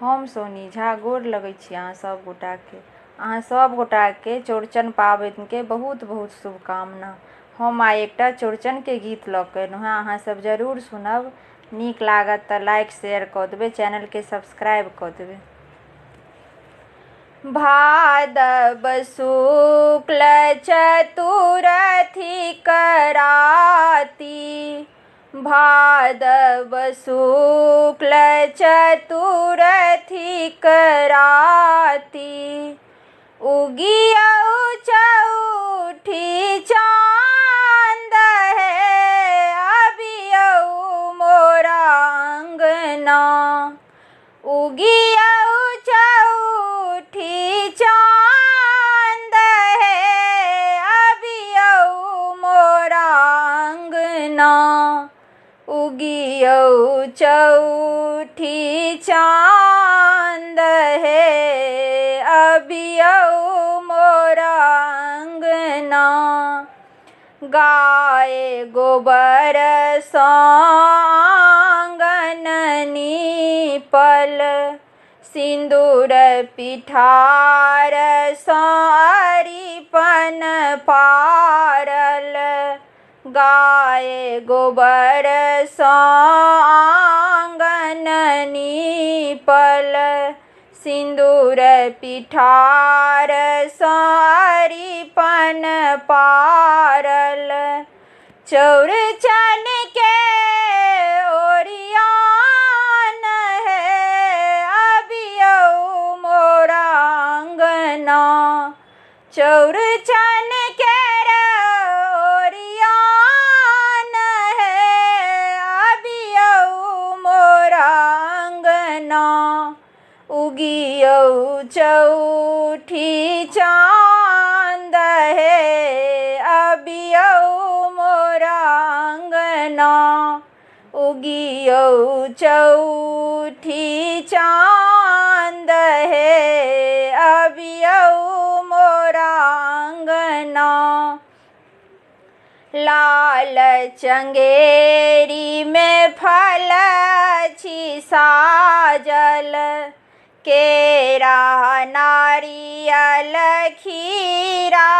हम सोनी झा गोर लगै छी अहाँ सब गोटाके। अहाँ सब गोटाके चौड़चन पाबनिके बहुत बहुत शुभकामना। हम आइ एकटा चौड़चनके गीत लऽ कऽ एलहुँ हेँ, अहाँ सब जरूर सुनब। नीक लागत तऽ लाइक शेयर कऽ देबै, चैनलके सब्सक्राइब कऽ देबै। भादव शुक्ल चतुर्थी कराती, भादव शुक्ल चतुर्थी कराती, उगियौ चौठी चाँद है, अबियौ मोरा अंगना, उगियौ चौठी चाँद है, अबियौ मोरा अंगना, उगियौ चौठी चाँद है, अबियौ मोरा अंगना। गाय गोबर सँ आँगन नीपल, सिन्दूर पिठार सँ अरिपन पारल, गाय गोबर सँ आँगन नीपल, सिन्दूर पिठार सँ अरिपन पारल, चौड़चन के ओरियान है, अबियौ मोरा अंगना, चौड़चन के ओरियान है, अबियौ मोरा अंगना, उगियौ चौठी चाँद है, अबियौ मोरा अंगना, उगियौ चौठी चाँद है, अबियौ मोरा अंगना। लाल चंगेरी में फल अछि साजल, केरा नारियल खीरा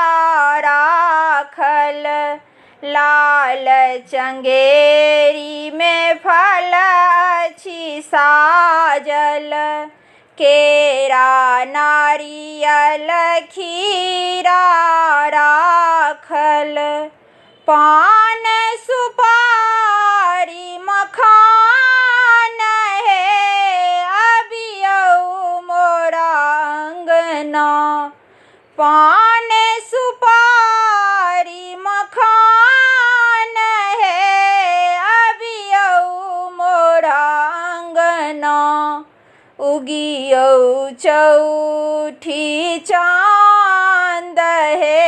राखल, लाल चंगेरी में फल अछि साजल, केरा नारियल खीरा राखल, पान सुपारी मखान है, अबियौ मोरा अंगना, पान सुपारी मखान है, अबियौ मोरा अंगना, उगियौ चौठी चाँद है,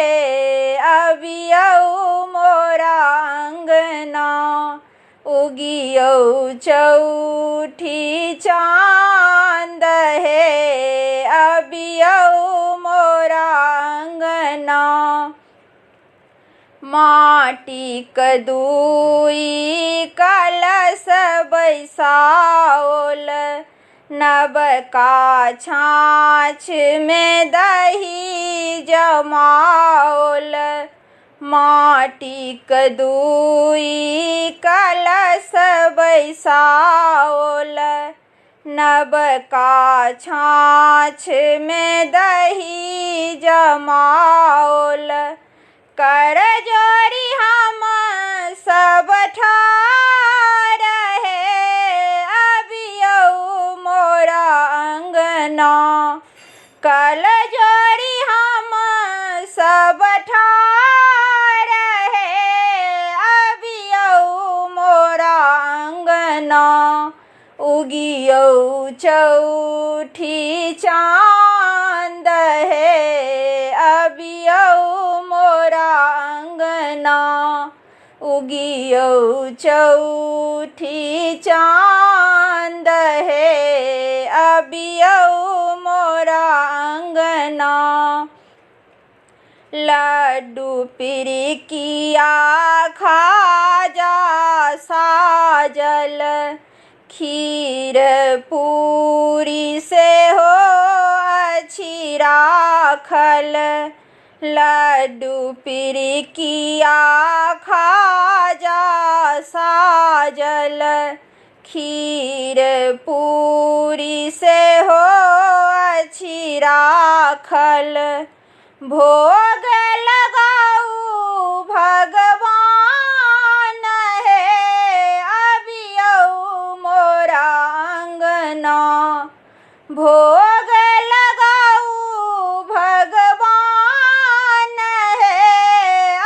अबियौ मोरा अंगना, उगियौ चौठी चाँद है, अबियौ मोरा अंगना। माटिक दुई कलश बैसाओल, नबका छाछ में दही जमाओल, माटिक दुई कलश बैसाओल, नबका छाछ में दही जमाओल, कर जोरी हम सब ठाढ़ है, अबियौ मोरा अंगना, कल जोरी हम सब ठाढ़ है, अबियौ मोरा अंगना, उगियौ चौठी चाँद है, अबियौ मोरा अंगना, उगियौ चौठी चाँद है, अबियौ मोरा अंगना। लड्डू पिरिकिया खाजा साजल, खीर पूरी से राखल, लड्डू पिरिकिया खाजा साजल, खीर पूरी से हो अछि राखल, भोग लगाऊ भगवान हे अबियऊ मोरा अंगना, भोग लगाऊ भगवान हे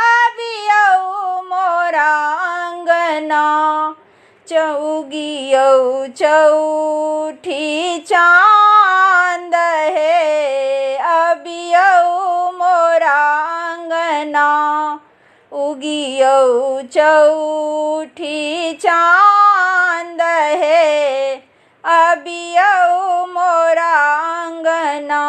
अबियऊ मोरा अंगना, चौगियऊ चौठी चांद हे अबियऊ मोरा अंगना, उगियऊ चौठी चांद हे अबियऊ मोरा अंगना,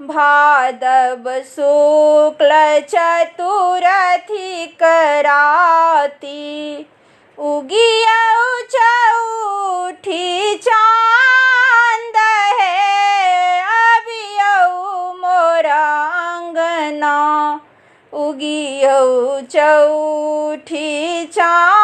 भादव शुक्ल चतुर्थी कराती, उगियऊ चौठी चांद हे अबियऊ मोरा अंगना, उगियऊ चौठी चांद।